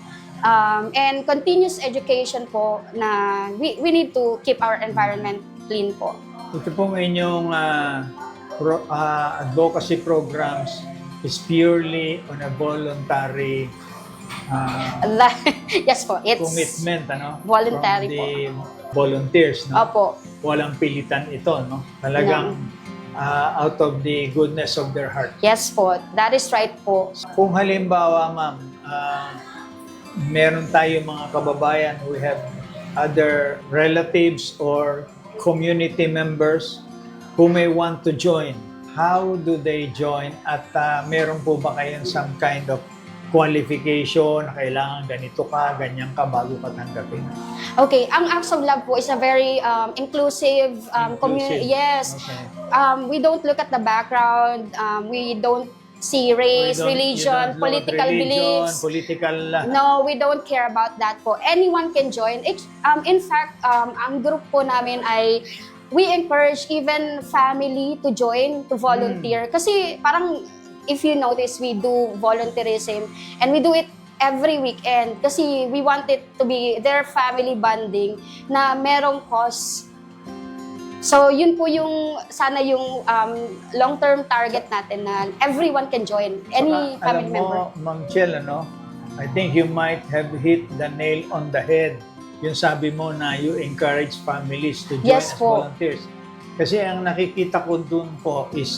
Speaker 4: and continuous education po na we need to keep our environment clean po.
Speaker 3: Ito pong inyong advocacy programs is purely on a voluntary
Speaker 4: Yes po, it's
Speaker 3: commitment, ano?
Speaker 4: voluntary
Speaker 3: from the volunteers, no?
Speaker 4: Opo.
Speaker 3: Walang pilitan ito, no? Talagang out of the goodness of their heart.
Speaker 4: Yes po, that is right po.
Speaker 3: Kung halimbawa, ma'am, meron tayo mga kababayan who have other relatives or community members who may want to join, how do they join? At meron po ba kayong some kind of qualification, kailangan ganito ka, ganyan ka bago ka tanggapin?
Speaker 4: Okay, ang Acts of Love po is a very inclusive community. Yes.
Speaker 3: Okay.
Speaker 4: We don't look at the background. We don't see race, religion, political beliefs. No, we don't care about that po. Anyone can join. In fact, ang group po namin ay we encourage even family to join, to volunteer. Kasi parang if you notice, we do volunteerism and we do it every weekend kasi we want it to be their family bonding na merong cause. So yun po yung sana yung long-term target natin na everyone can join, any family member.
Speaker 3: Alam mo, Ma'am Chel, ano? I think you might have hit the nail on the head. Yung sabi mo na you encourage families to join as volunteers. Kasi ang nakikita ko dun po is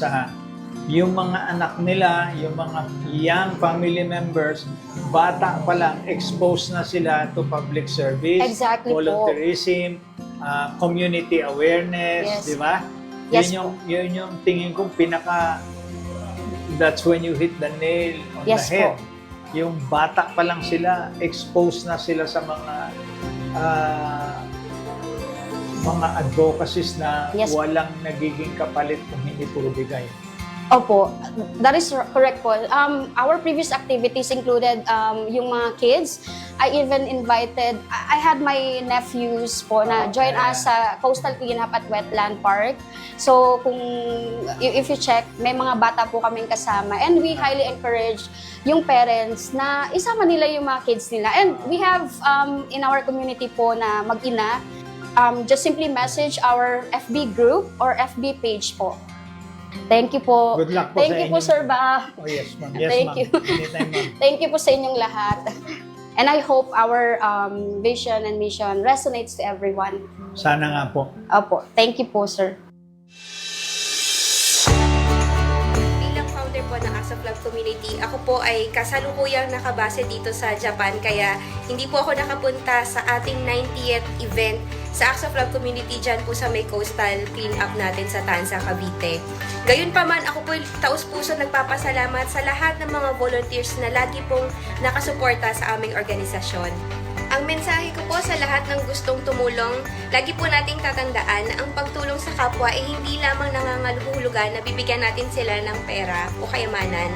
Speaker 3: yung mga anak nila, yung mga young family members, bata pa lang, exposed na sila to public service, volunteerism, community awareness, di ba?
Speaker 4: Yes.
Speaker 3: Yun yung tingin ko that's when you hit the nail on the head. Yung bata pa lang sila, exposed na sila sa mga advocacies na walang nagiging kapalit kung hindi puro bigay.
Speaker 4: Opo, that is correct po. Our previous activities included yung mga kids. I even invited, I had my nephews po na join us sa coastal cleanup at wetland park. So kung if you check, may mga bata po kaming kasama and we highly encourage yung parents na isama nila yung mga kids nila. And we have in our community po na mag-ina, just simply message our FB group or FB page po. Thank you po.
Speaker 3: Good luck po
Speaker 4: Thank you po, Sir Ba.
Speaker 3: Oh, yes, ma'am. Yes,
Speaker 4: Thank you.
Speaker 3: Anytime, ma'am.
Speaker 4: Thank you po sa inyong lahat. And I hope our vision and mission resonates to everyone.
Speaker 3: Sana nga po.
Speaker 4: Opo. Thank you po, sir.
Speaker 5: Bilang founder po ng Acts of Love Community, ako po ay kasalukuyang nakabase dito sa Japan, kaya hindi po ako nakapunta sa ating 90th event sa Acts of Love Community dyan po sa may coastal clean-up natin sa Tanza, Cavite. Gayunpaman, ako po taus-puso nagpapasalamat sa lahat ng mga volunteers na lagi pong nakasuporta sa aming organisasyon. Ang mensahe ko po sa lahat ng gustong tumulong, lagi po nating tatandaan na ang pagtulong sa kapwa ay hindi lamang nangangaluhulugan na bibigyan natin sila ng pera o kayamanan.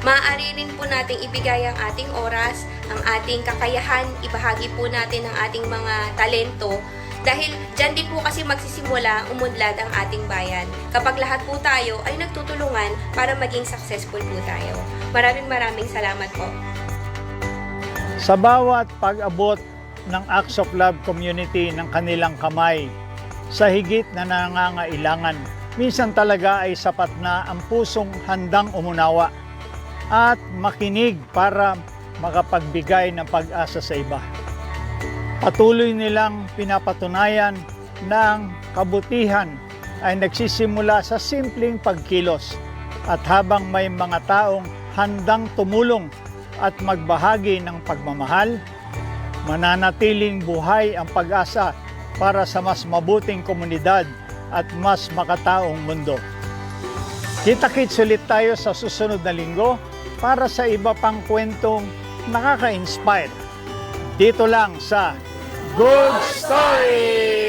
Speaker 5: Maaari rin po nating ibigay ang ating oras, ang ating kakayahan, ibahagi po natin ang ating mga talento. Dahil dyan din po kasi magsisimula, umunlad ang ating bayan. Kapag lahat po tayo ay nagtutulungan para maging successful po tayo. Maraming salamat po.
Speaker 3: Sa bawat pag-abot ng Acts of Love Community ng kanilang kamay sa higit na nangangailangan, minsan talaga ay sapat na ang pusong handang umunawa at makinig para makapagbigay ng pag-asa sa iba. Patuloy nilang pinapatunayan na ang kabutihan ay nagsisimula sa simpleng pagkilos at habang may mga taong handang tumulong at magbahagi ng pagmamahal, mananatiling buhay ang pag-asa para sa mas mabuting komunidad at mas makataong mundo. Kita-kits ulit tayo sa susunod na linggo para sa iba pang kwentong nakaka-inspire. Dito lang sa Good Story!